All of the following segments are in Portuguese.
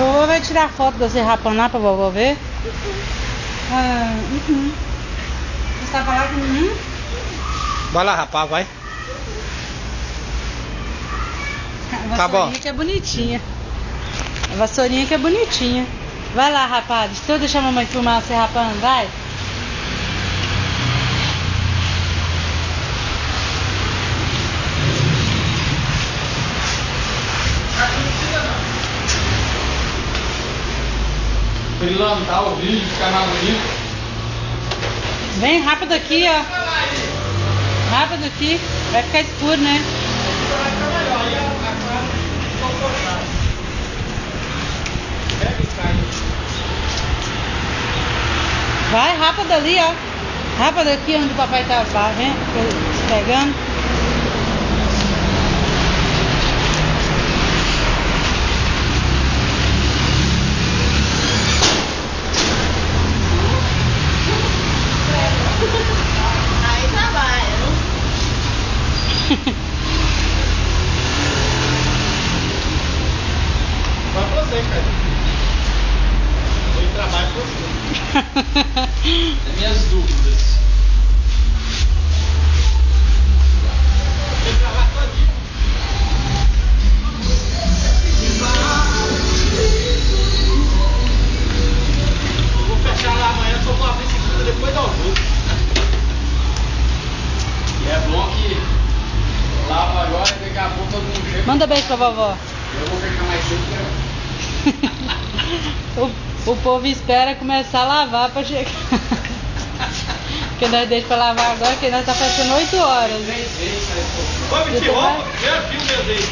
Vovô vai tirar foto de você rapando lá pra vovó ver. Você tá falando com Vai lá rapar, vai. A vassourinha que é bonitinha. A vassourinha que é bonitinha. Vai lá, rapaz. Deixa eu deixar a mamãe filmar você rapando, vai. Brilhantar o vídeo, ficar mais bonito. Vem rápido aqui, ó. Rápido aqui. Vai ficar escuro, né? Vai rápido ali, ó. Rápido aqui onde o papai tá, vem pegando. Aí trabalha. Vai você, cara. Eu trabalho com você. É minhas dúvidas. Tem que trabalhar todinho. Eu vou fechar lá amanhã, só vou abrir segunda depois do almoço. E é bom que lava agora e daqui a pouco todo mundo chega. Manda beijo pra vovó. Eu vou fechar mais cedo que O povo espera começar a lavar pra chegar. Porque nós deixamos pra lavar agora, porque nós tá fazendo 8 horas. Vou vestir roupa, primeiro filme meu dele.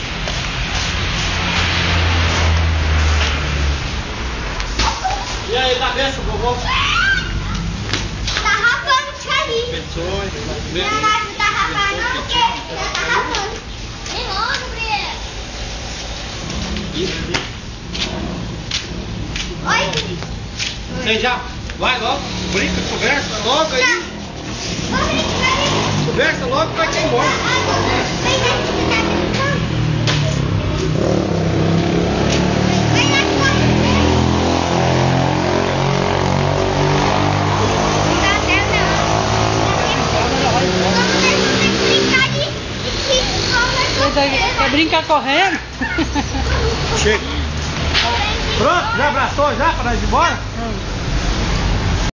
E aí, tá benção, vovô? Tá rapando isso aí. Abençoe. Não tá rapando não, porque já tá rapando. Vem logo, Gabriel. Isso. Oi, Cris. Você já vai logo, brinca, conversa logo aí. Conversa logo, vai ter embora. Quer brincar correndo? Chega. Pronto, já abraçou já para nós ir embora?